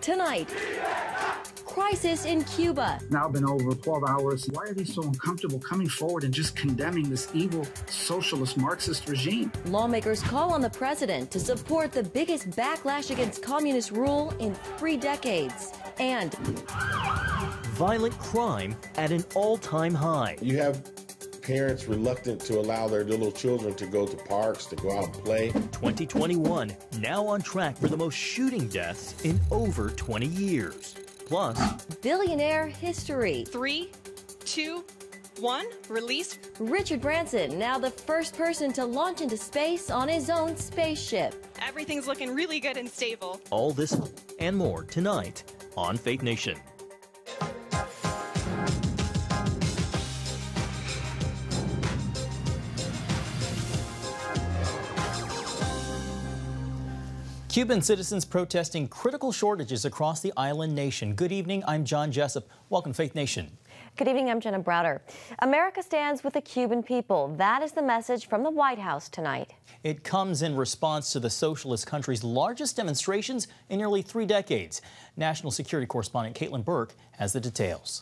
Tonight, crisis in Cuba. Now been over 12 hours. Why are they so uncomfortable coming forward and just condemning this evil socialist Marxist regime? Lawmakers call on the president to support the biggest backlash against communist rule in 3 decades. And violent crime at an all-time high. You have parents reluctant to allow their little children to go to parks, to go out and play. 2021, now on track for the most shooting deaths in over 20 years. Plus, billionaire history. 3, 2, 1, release. Richard Branson, now the first person to launch into space on his own spaceship. Everything's looking really good and stable. All this and more tonight on Faith Nation. Cuban citizens protesting critical shortages across the island nation. Good evening, I'm John Jessup. Welcome to Faith Nation. Good evening, I'm Jenna Browder. America stands with the Cuban people. That is the message from the White House tonight. It comes in response to the socialist country's largest demonstrations in nearly 3 decades. National security correspondent Caitlin Burke has the details.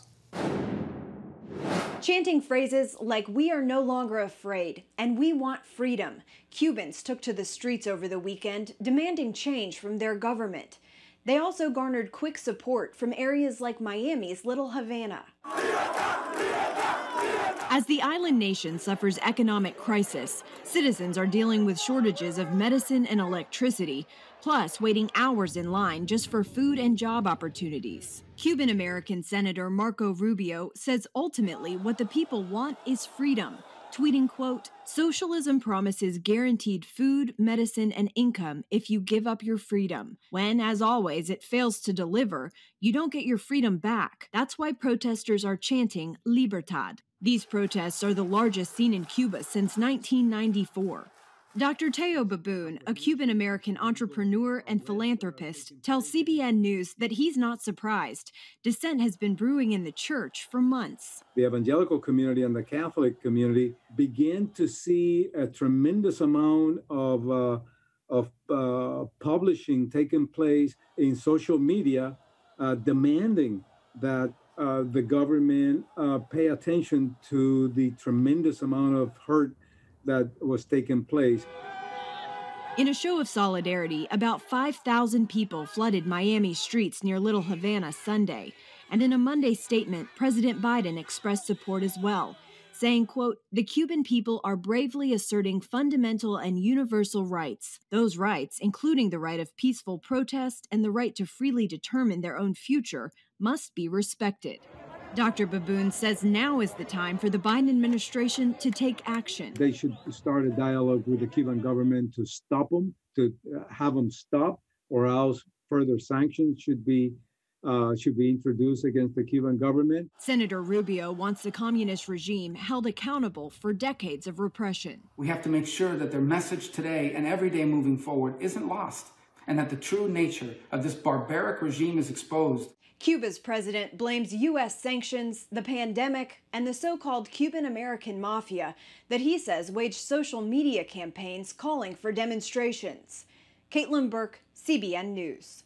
Chanting phrases like "we are no longer afraid" and "we want freedom," Cubans took to the streets over the weekend, demanding change from their government. They also garnered quick support from areas like Miami's Little Havana. As the island nation suffers economic crisis, citizens are dealing with shortages of medicine and electricity, plus waiting hours in line just for food and job opportunities. Cuban-American Senator Marco Rubio says ultimately what the people want is freedom, tweeting, quote, "Socialism promises guaranteed food, medicine, and income if you give up your freedom. When, as always, it fails to deliver, you don't get your freedom back. That's why protesters are chanting Libertad." These protests are the largest seen in Cuba since 1994. Dr. Teo Baboon, a Cuban-American entrepreneur and philanthropist, tells CBN News that he's not surprised. Dissent has been brewing in the church for months. The evangelical community and the Catholic community began to see a tremendous amount of publishing taking place in social media, demanding that the government pay attention to the tremendous amount of hurt that was taking place. In a show of solidarity, about 5,000 people flooded Miami streets near Little Havana Sunday. And in a Monday statement, President Biden expressed support as well, saying, quote, "The Cuban people are bravely asserting fundamental and universal rights. Those rights, including the right of peaceful protest and the right to freely determine their own future, must be respected." Dr. Baboon says now is the time for the Biden administration to take action. They should start a dialogue with the Cuban government to stop them, to have them stop, or else further sanctions should be introduced against the Cuban government. Senator Rubio wants the communist regime held accountable for decades of repression. We have to make sure that their message today and every day moving forward isn't lost, and that the true nature of this barbaric regime is exposed. Cuba's president blames U.S. sanctions, the pandemic, and the so-called Cuban-American mafia that he says waged social media campaigns calling for demonstrations. Caitlin Burke, CBN News.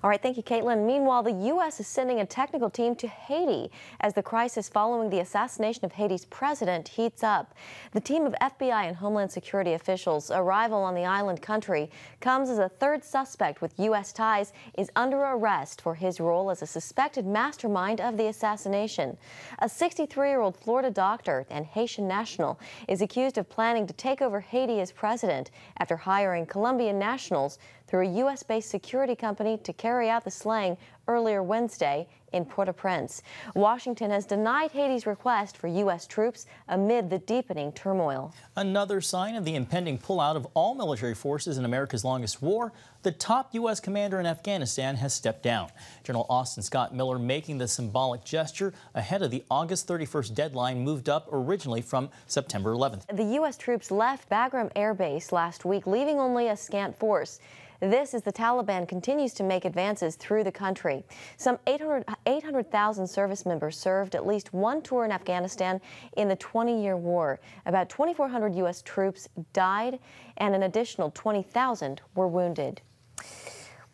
All right, thank you, Caitlin. Meanwhile, the U.S. is sending a technical team to Haiti as the crisis following the assassination of Haiti's president heats up. The team of FBI and Homeland Security officials' arrival on the island country comes as a third suspect with U.S. ties is under arrest for his role as a suspected mastermind of the assassination. A 63-year-old Florida doctor and Haitian national is accused of planning to take over Haiti as president after hiring Colombian nationals through a U.S.-based security company to carry out the slaying earlier Wednesday in Port-au-Prince. Washington has denied Haiti's request for U.S. troops amid the deepening turmoil. Another sign of the impending pullout of all military forces in America's longest war, the top U.S. commander in Afghanistan has stepped down. General Austin Scott Miller making the symbolic gesture ahead of the August 31st deadline moved up originally from September 11th. The U.S. troops left Bagram Air Base last week, leaving only a scant force. This as the Taliban continues to make advances through the country. Some 800,000 service members served at least one tour in Afghanistan in the 20-year war. About 2,400 U.S. troops died, and an additional 20,000 were wounded.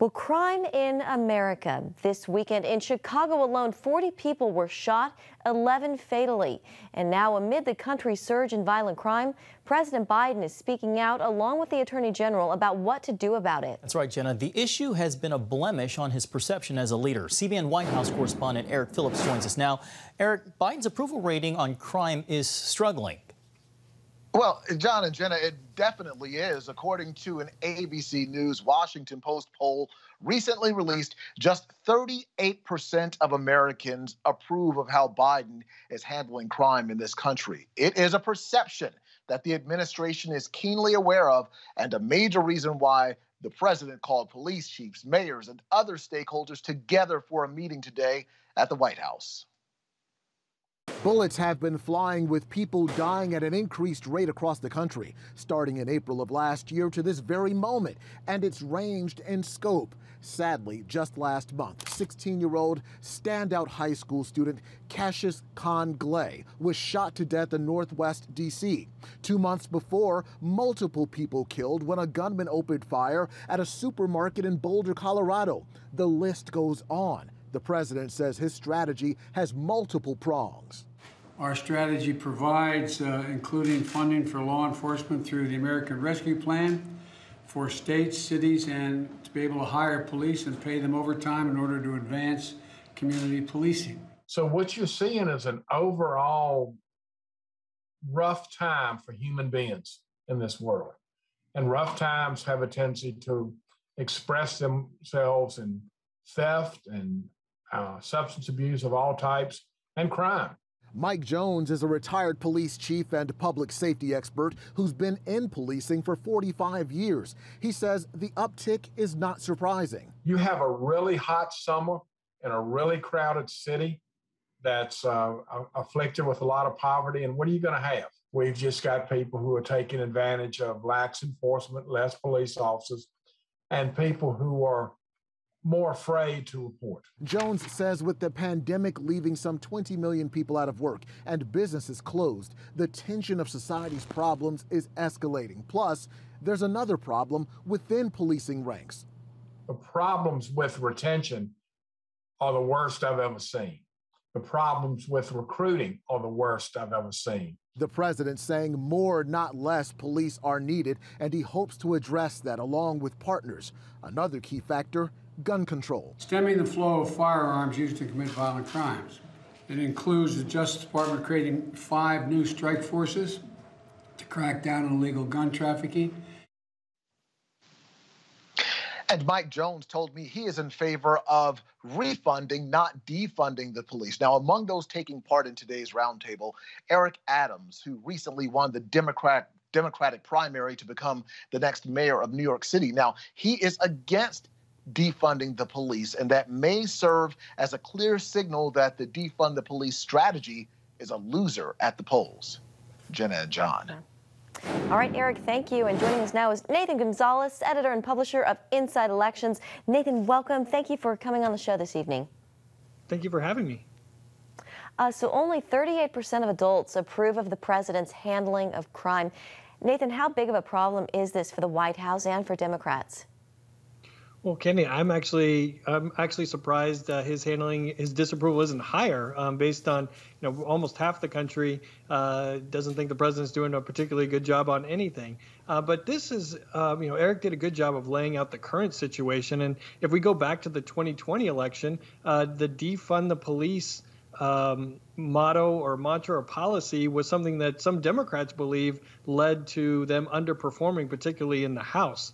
Well, crime in America. This weekend in Chicago alone, 40 people were shot, 11 fatally. And now, amid the country's surge in violent crime, President Biden is speaking out along with the Attorney General about what to do about it. That's right, Jenna. The issue has been a blemish on his perception as a leader. CBN White House correspondent Eric Phillips joins us now. Eric, Biden's approval rating on crime is struggling. Well, John and Jenna, it definitely is. According to an ABC News Washington Post poll recently released, just 38% of Americans approve of how Biden is handling crime in this country. It is a perception that the administration is keenly aware of, and a major reason why the president called police chiefs, mayors, and other stakeholders together for a meeting today at the White House. Bullets have been flying with people dying at an increased rate across the country, starting in April of last year to this very moment, and it's ranged in scope. Sadly, just last month, 16-year-old standout high school student Cassius Conglay was shot to death in Northwest D.C. 2 months before, multiple people killed when a gunman opened fire at a supermarket in Boulder, Colorado. The list goes on. The president says his strategy has multiple prongs. Our strategy provides including funding for law enforcement through the American Rescue Plan for states, cities, and to be able to hire police and pay them overtime in order to advance community policing. So what you're seeing is an overall rough time for human beings in this world. And rough times have a tendency to express themselves in theft and substance abuse of all types, and crime. Mike Jones is a retired police chief and public safety expert who's been in policing for 45 years. He says the uptick is not surprising. You have a really hot summer in a really crowded city that's afflicted with a lot of poverty, and what are you going to have? We've just got people who are taking advantage of lax enforcement, less police officers, and people who are more afraid to report. Jones says with the pandemic leaving some 20 million people out of work and businesses closed, the tension of society's problems is escalating. Plus, there's another problem within policing ranks. The problems with retention are the worst I've ever seen. The problems with recruiting are the worst I've ever seen. The president saying more, not less, police are needed, and he hopes to address that along with partners. Another key factor, gun control. Stemming the flow of firearms used to commit violent crimes. It includes the Justice Department creating 5 new strike forces to crack down on illegal gun trafficking. And Mike Jones told me he is in favor of refunding, not defunding the police. Now, among those taking part in today's roundtable, Eric Adams, who recently won the Democratic primary to become the next mayor of New York City. Now, he is against defunding the police, and that may serve as a clear signal that the defund the police strategy is a loser at the polls. Jenna and John. All right, Eric, thank you. And joining us now is Nathan Gonzalez, editor and publisher of Inside Elections. Nathan, welcome. Thank you for coming on the show this evening. Thank you for having me. So only 38% of adults approve of the president's handling of crime. Nathan, how big of a problem is this for the White House and for Democrats? Well, Kenny, I'm actually surprised his disapproval isn't higher, based on, almost half the country doesn't think the president's doing a particularly good job on anything. But this is, Eric did a good job of laying out the current situation. And if we go back to the 2020 election, the defund the police motto or mantra or policy was something that some Democrats believe led to them underperforming, particularly in the House.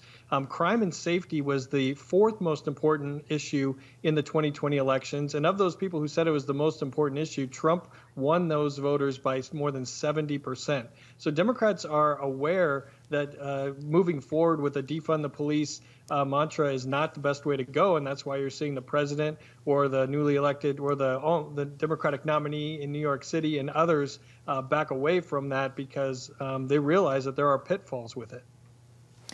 Crime and safety was the 4th most important issue in the 2020 elections. And of those people who said it was the most important issue, Trump won those voters by more than 70%. So Democrats are aware that moving forward with a defund the police mantra is not the best way to go, and that's why you're seeing the president or the newly elected or the Democratic nominee in New York City and others back away from that because they realize that there are pitfalls with it.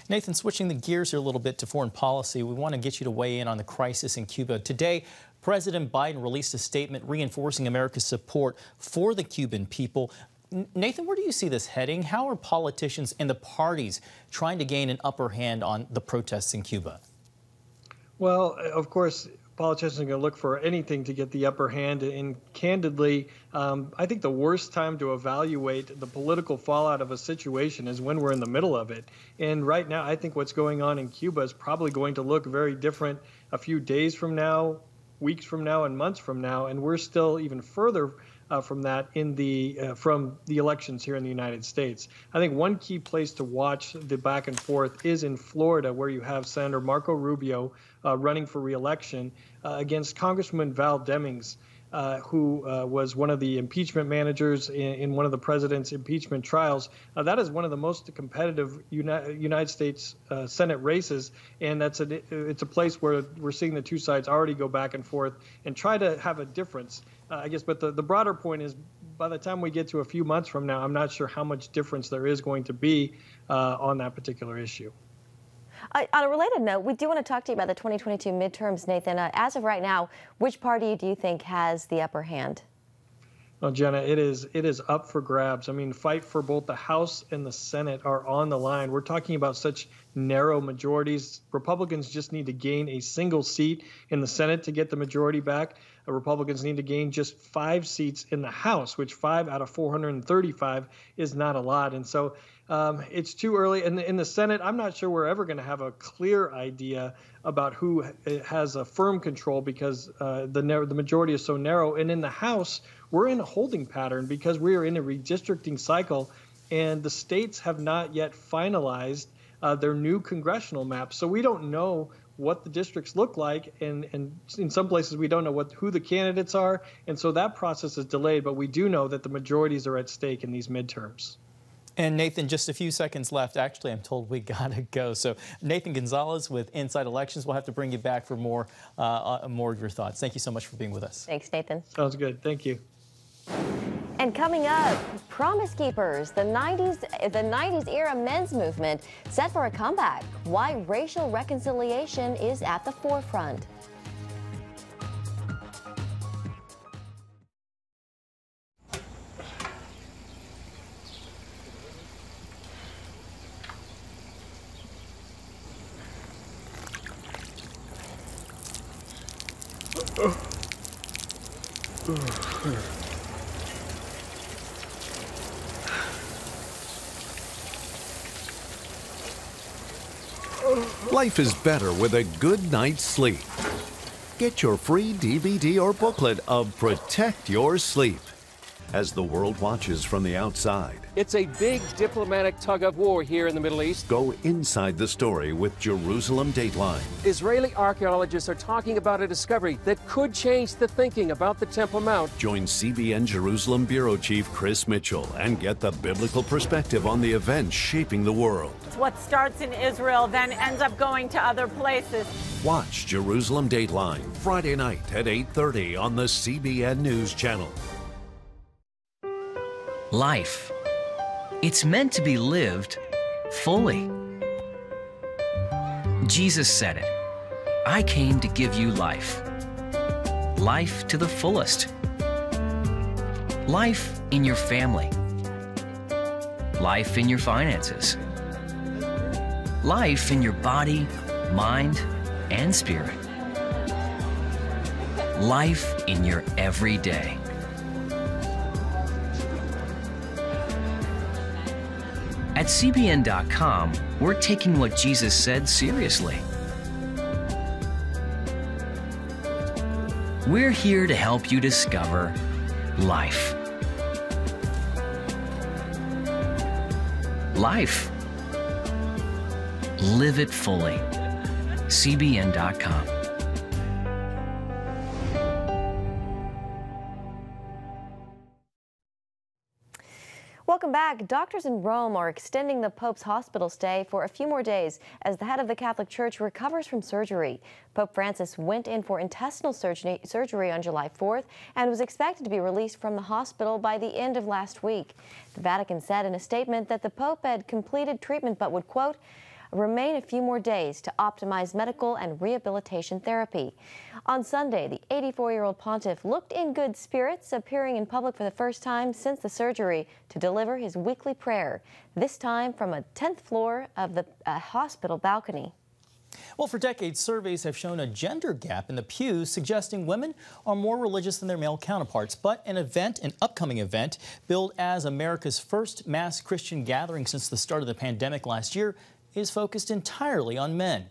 Nathan, switching the gears here a little bit to foreign policy, we want to get you to weigh in on the crisis in Cuba. Today, President Biden released a statement reinforcing America's support for the Cuban people. Nathan, where do you see this heading? How are politicians and the parties trying to gain an upper hand on the protests in Cuba? Well, of course, politicians are going to look for anything to get the upper hand. And candidly, I think the worst time to evaluate the political fallout of a situation is when we're in the middle of it. And right now, I think what's going on in Cuba is probably going to look very different a few days from now, weeks from now, and months from now. And we're still even further from that from the elections here in the United States. I think one key place to watch the back and forth is in Florida, where you have Senator Marco Rubio running for re-election against Congressman Val Demings, who was one of the impeachment managers in one of the president's impeachment trials. That is one of the most competitive United States Senate races, and it's a place where we're seeing the two sides already go back and forth and try to have a difference. I guess, but the broader point is, by the time we get to a few months from now, I'm not sure how much difference there is going to be on that particular issue. On a related note, we do want to talk to you about the 2022 midterms, Nathan. As of right now, which party do you think has the upper hand? Well, Jenna, it is up for grabs. I mean, fight for both the House and the Senate are on the line. We're talking about such narrow majorities. Republicans just need to gain a single seat in the Senate to get the majority back. Republicans need to gain just 5 seats in the House, which 5 out of 435 is not a lot. And so it's too early. In the Senate, I'm not sure we're ever going to have a clear idea about who has a firm control because the majority is so narrow. And in the House, we're in a holding pattern because we are in a redistricting cycle, and the states have not yet finalized their new congressional maps. So we don't know what the districts look like, and in some places we don't know who the candidates are, and so that process is delayed, but we do know that the majorities are at stake in these midterms. And Nathan, just a few seconds left. Actually, I'm told we gotta go. So Nathan Gonzalez with Inside Elections. We'll have to bring you back for more of your thoughts. Thank you so much for being with us. Thanks, Nathan. Sounds good. Thank you. And coming up, Promise Keepers, the 90s era men's movement set for a comeback. Why racial reconciliation is at the forefront. Life is better with a good night's sleep. Get your free DVD or booklet of Protect Your Sleep as the world watches from the outside. It's a big diplomatic tug-of-war here in the Middle East. Go inside the story with Jerusalem Dateline. Israeli archaeologists are talking about a discovery that could change the thinking about the Temple Mount. Join CBN Jerusalem Bureau Chief Chris Mitchell and get the biblical perspective on the events shaping the world. What starts in Israel then ends up going to other places. Watch Jerusalem Dateline Friday night at 8:30 on the CBN News Channel. Life. It's meant to be lived fully. Jesus said it. I came to give you life. Life to the fullest. Life in your family. Life in your finances. Life in your body, mind, and spirit. Life in your everyday. At CBN.com, we're taking what Jesus said seriously. We're here to help you discover life. Life. Live it fully. CBN.com. Welcome back. Doctors in Rome are extending the Pope's hospital stay for a few more days as the head of the Catholic Church recovers from surgery. Pope Francis went in for intestinal surgery on July 4th and was expected to be released from the hospital by the end of last week. The Vatican said in a statement that the Pope had completed treatment but would, quote, remain a few more days to optimize medical and rehabilitation therapy. On Sunday, the 84-year-old pontiff looked in good spirits, appearing in public for the first time since the surgery to deliver his weekly prayer, this time from a 10th floor of the hospital balcony. Well, for decades, surveys have shown a gender gap in the pews, suggesting women are more religious than their male counterparts. But an upcoming event, billed as America's first mass Christian gathering since the start of the pandemic last year, is focused entirely on men.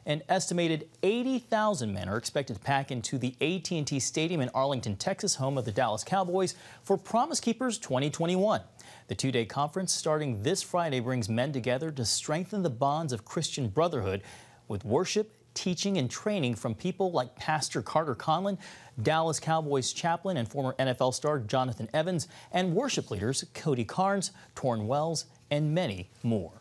An estimated 80,000 men are expected to pack into the AT&T Stadium in Arlington, Texas, home of the Dallas Cowboys, for Promise Keepers 2021. The two-day conference, starting this Friday, brings men together to strengthen the bonds of Christian brotherhood with worship, teaching, and training from people like Pastor Carter Conlon, Dallas Cowboys chaplain and former NFL star Jonathan Evans, and worship leaders Cody Carnes, Torrin Wells, and many more.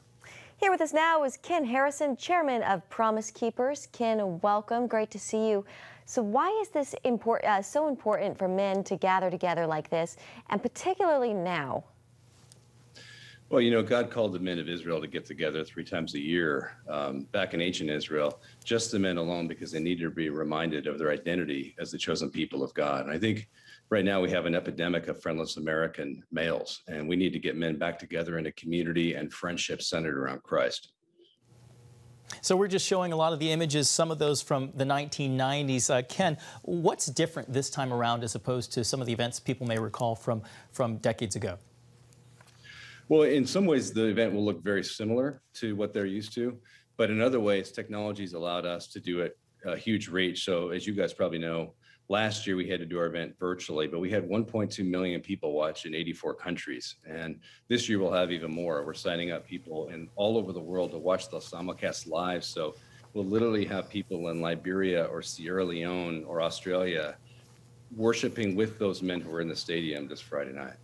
Here with us now is Ken Harrison, chairman of Promise Keepers. Ken, welcome. Great to see you. So why is this so important for men to gather together like this, and particularly now? Well, you know, God called the men of Israel to get together 3 times a year back in ancient Israel, just the men alone, because they needed to be reminded of their identity as the chosen people of God. And I think right now we have an epidemic of friendless American males, and we need to get men back together in a community and friendship centered around Christ. So we're just showing a lot of the images, some of those from the 1990s. Ken, what's different this time around as opposed to some of the events people may recall from decades ago? Well, in some ways, the event will look very similar to what they're used to, but in other ways, technology's allowed us to do it a huge reach. So as you guys probably know, last year we had to do our event virtually, but we had 1.2 million people watch in 84 countries. And this year we'll have even more. We're signing up people all over the world to watch the simulcast live. So we'll literally have people in Liberia or Sierra Leone or Australia worshiping with those men who were in the stadium this Friday night.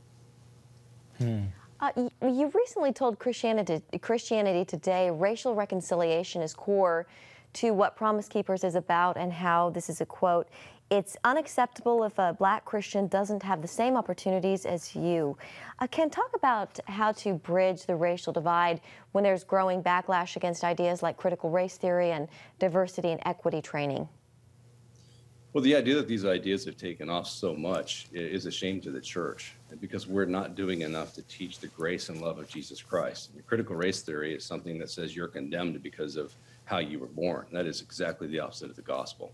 You recently told Christianity Today racial reconciliation is core to what Promise Keepers is about, and how, this is a quote, "It's unacceptable if a black Christian doesn't have the same opportunities as you." Ken, talk about how to bridge the racial divide when there's growing backlash against ideas like critical race theory and diversity and equity training. Well, the idea that these ideas have taken off so much is a shame to the church, because we're not doing enough to teach the grace and love of Jesus Christ. And critical race theory is something that says you're condemned because of how you were born. That is exactly the opposite of the gospel.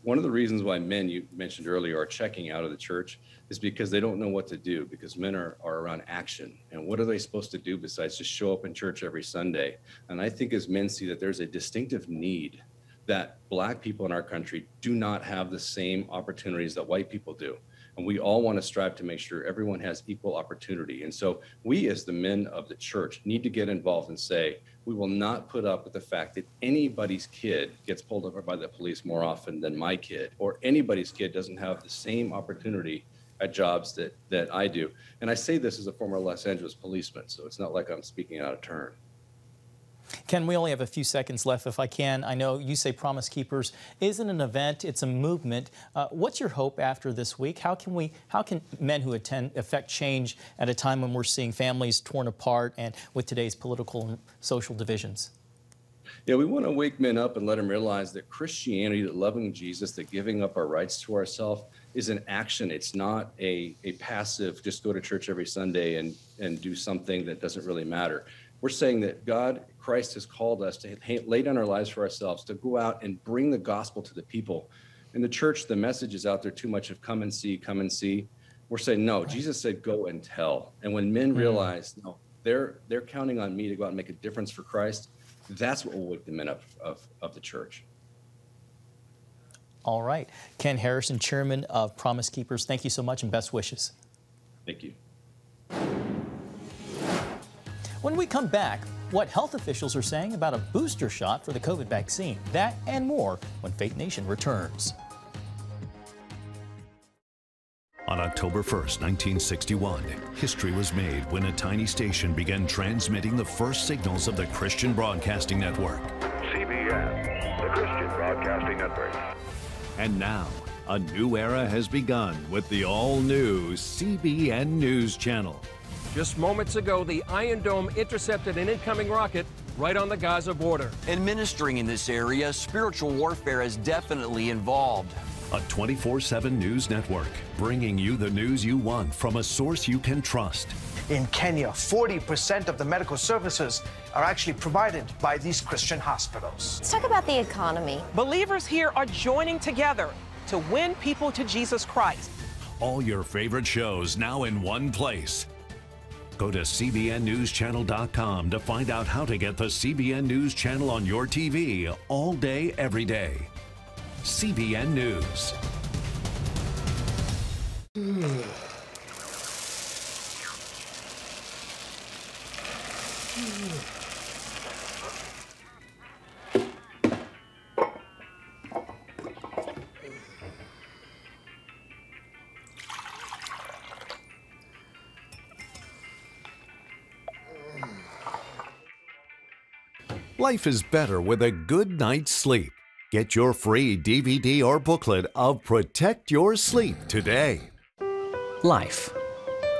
One of the reasons why men, you mentioned earlier, are checking out of the church is because they don't know what to do, because men are around action. And what are they supposed to do besides just show up in church every Sunday? And I think as men see that there's a distinctive need that black people in our country do not have the same opportunities that white people do. And we all want to strive to make sure everyone has equal opportunity. And so we, as the men of the church, need to get involved and say, we will not put up with the fact that anybody's kid gets pulled over by the police more often than my kid, or anybody's kid doesn't have the same opportunity at jobs that I do. And I say this as a former Los Angeles policeman, so it's not like I'm speaking out of turn. Ken, we only have a few seconds left, if I can. I know you say Promise Keepers isn't an event, it's a movement. What's your hope after this week? How can men who attend affect change at a time when we're seeing families torn apart and with today's political and social divisions? Yeah, we want to wake men up and let them realize that Christianity, that loving Jesus, that giving up our rights to ourselves is an action. It's not a passive, just go to church every Sunday and do something that doesn't really matter. We're saying that Christ has called us to lay down our lives for ourselves, to go out and bring the gospel to the people. In the church, the message is out there too much of come and see, come and see. We're saying, no, Jesus said, go and tell. And when men realize, no, they're counting on me to go out and make a difference for Christ, that's what will wake the men up of the church. All right. Ken Harrison, chairman of Promise Keepers, thank you so much and best wishes. Thank you. When we come back, what health officials are saying about a booster shot for the COVID vaccine. That and more when Faith Nation returns. On October 1st, 1961, history was made when a tiny station began transmitting the first signals of the Christian Broadcasting Network. CBN, the Christian Broadcasting Network. And now, a new era has begun with the all-new CBN News Channel. Just moments ago, the Iron Dome intercepted an incoming rocket right on the Gaza border. Administering in this area, spiritual warfare is definitely involved. A 24/7 news network, bringing you the news you want from a source you can trust. In Kenya, 40% of the medical services are actually provided by these Christian hospitals. Let's talk about the economy. Believers here are joining together to win people to Jesus Christ. All your favorite shows now in one place. Go to cbnnewschannel.com to find out how to get the CBN News Channel on your TV all day, every day. CBN News. Life is better with a good night's sleep. Get your free DVD or booklet of Protect Your Sleep today. Life.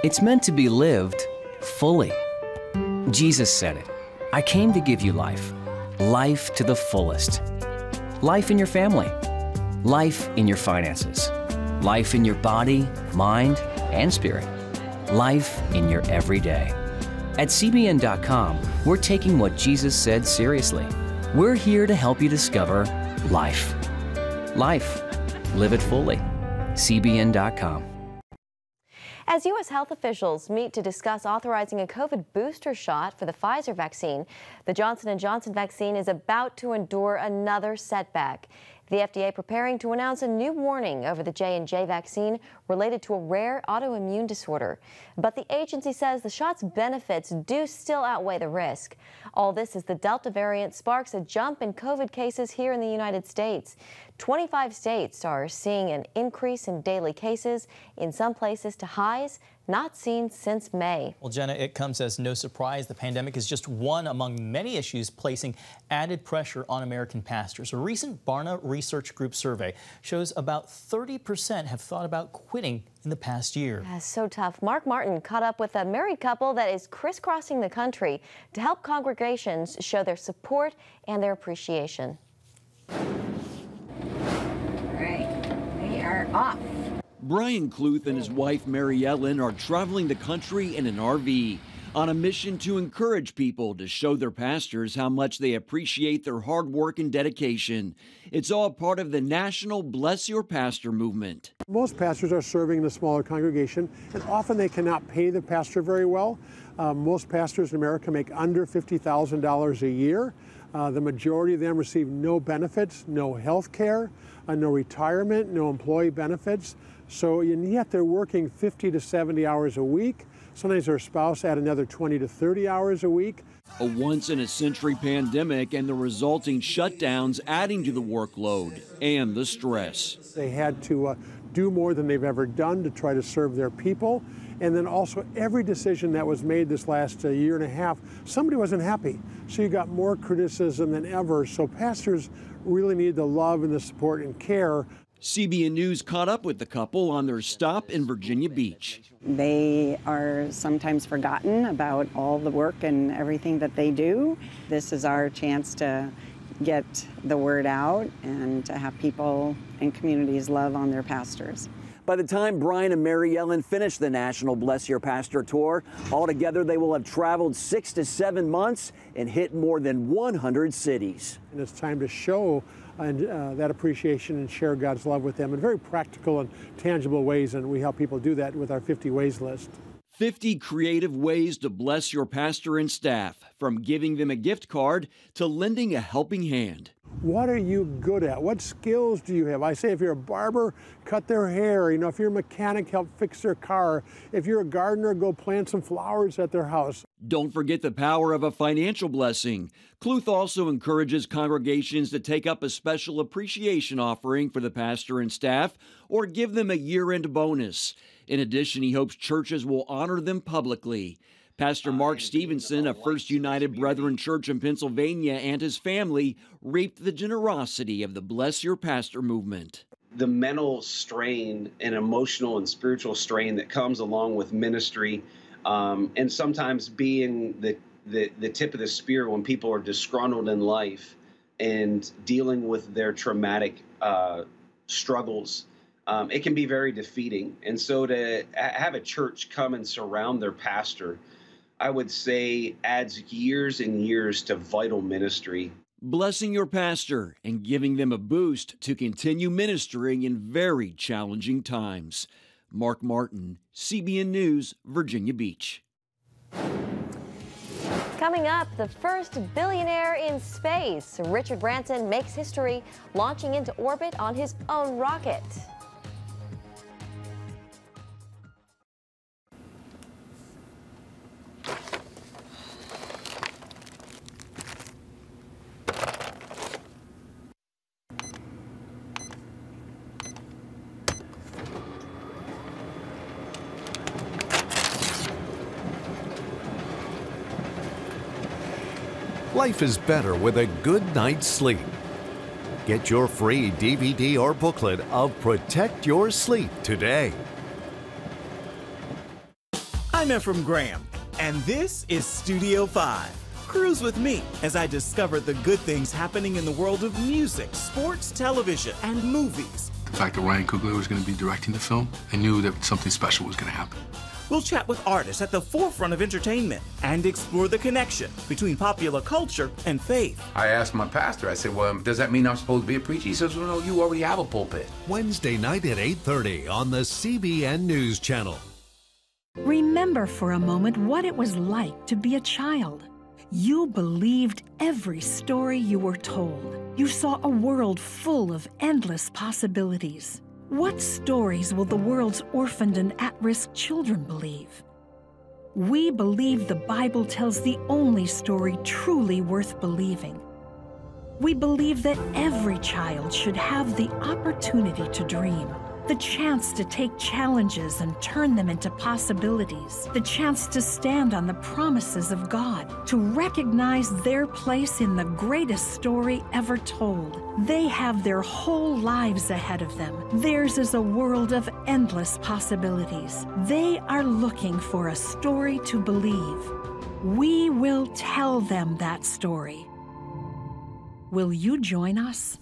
It's meant to be lived fully. Jesus said it. I came to give you life. Life to the fullest. Life in your family. Life in your finances. Life in your body, mind, and spirit. Life in your everyday. At CBN.com, we're taking what Jesus said seriously. We're here to help you discover life. Life. Live it fully. CBN.com. As U.S. health officials meet to discuss authorizing a COVID booster shot for the Pfizer vaccine, the Johnson & Johnson vaccine is about to endure another setback. The FDA preparing to announce a new warning over the J&J vaccine related to a rare autoimmune disorder. But the agency says the shot's benefits do still outweigh the risk. All this as the Delta variant sparks a jump in COVID cases here in the United States. 25 states are seeing an increase in daily cases, in some places to highs not seen since May. Well, Jenna, it comes as no surprise the pandemic is just one among many issues placing added pressure on American pastors. A recent Barna Research Group survey shows about 30% have thought about quitting in the past year. That's so tough. Mark Martin caught up with a married couple that is crisscrossing the country to help congregations show their support and their appreciation. All right, we are off. Brian Cluth and his wife Mary Ellen are traveling the country in an RV on a mission to encourage people to show their pastors how much they appreciate their hard work and dedication. It's all part of the national Bless Your Pastor movement. Most pastors are serving in a smaller congregation, and often they cannot pay the pastor very well. Most pastors in America make under $50,000 a year. The majority of them receive no benefits, no health care, no retirement, no employee benefits. So yet they're working 50 to 70 hours a week. Sometimes their spouse add another 20 to 30 hours a week. A once-in-a-century pandemic and the resulting shutdowns adding to the workload and the stress. They had to do more than they've ever done to try to serve their people. And then also every decision that was made this last year and a half, somebody wasn't happy. So you got more criticism than ever. So pastors really need the love and the support and care. CBN News caught up with the couple on their stop in Virginia Beach. They are sometimes forgotten about all the work and everything that they do. This is our chance to get the word out and to have people and communities love on their pastors. By the time Brian and Mary Ellen finish the National Bless Your Pastor Tour, altogether they will have traveled 6 to 7 months and hit more than 100 cities. And it's time to show that appreciation and share God's love with them in very practical and tangible ways, and we help people do that with our 50 Ways list. 50 creative ways to bless your pastor and staff, from giving them a gift card to lending a helping hand. What are you good at? What skills do you have? I say if you're a barber, cut their hair. You know, if you're a mechanic, help fix their car. If you're a gardener, go plant some flowers at their house. Don't forget the power of a financial blessing. Cluth also encourages congregations to take up a special appreciation offering for the pastor and staff or give them a year-end bonus. In addition, he hopes churches will honor them publicly. Pastor Mark Stevenson of First United Brethren Church in Pennsylvania and his family reaped the generosity of the Bless Your Pastor movement. The mental strain and emotional and spiritual strain that comes along with ministry, and sometimes being the tip of the spear when people are disgruntled in life and dealing with their traumatic struggles. it can be very defeating. And so to have a church come and surround their pastor, I would say adds years and years to vital ministry. Blessing your pastor and giving them a boost to continue ministering in very challenging times. Mark Martin, CBN News, Virginia Beach. Coming up, the first billionaire in space. Richard Branson makes history, launching into orbit on his own rocket. Life is better with a good night's sleep. Get your free DVD or booklet of Protect Your Sleep today. I'm Ephraim Graham, and this is Studio 5. Cruise with me as I discover the good things happening in the world of music, sports, television, and movies. The fact that Ryan Coogler was going to be directing the film, I knew that something special was going to happen. We'll chat with artists at the forefront of entertainment and explore the connection between popular culture and faith. I asked my pastor, I said, well, does that mean I'm supposed to be a preacher? He says, well, no, you already have a pulpit. Wednesday night at 8:30 on the CBN News Channel. Remember for a moment what it was like to be a child. You believed every story you were told. You saw a world full of endless possibilities. What stories will the world's orphaned and at-risk children believe? We believe the Bible tells the only story truly worth believing. We believe that every child should have the opportunity to dream, the chance to take challenges and turn them into possibilities, the chance to stand on the promises of God, to recognize their place in the greatest story ever told. They have their whole lives ahead of them. Theirs is a world of endless possibilities. They are looking for a story to believe. We will tell them that story. Will you join us?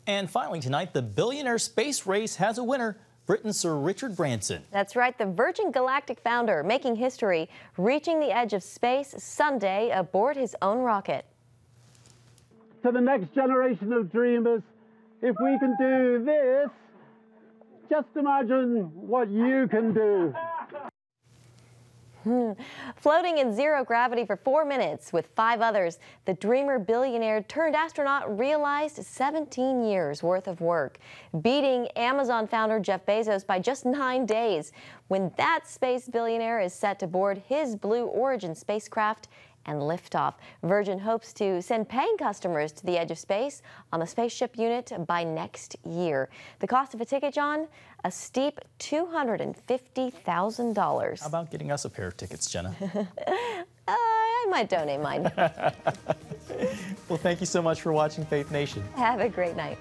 And finally tonight, the billionaire space race has a winner, Britain's Sir Richard Branson. That's right, the Virgin Galactic founder making history, reaching the edge of space Sunday aboard his own rocket. To the next generation of dreamers, if we can do this, just imagine what you can do. Floating in zero gravity for 4 minutes with 5 others, the dreamer billionaire turned astronaut realized 17 years worth of work, beating Amazon founder Jeff Bezos by just 9 days. When that space billionaire is set to board his Blue Origin spacecraft and liftoff, Virgin hopes to send paying customers to the edge of space on the spaceship unit by next year. The cost of a ticket, John? A steep $250,000. How about getting us a pair of tickets, Jenna? I might donate mine. Well, thank you so much for watching Faith Nation. Have a great night.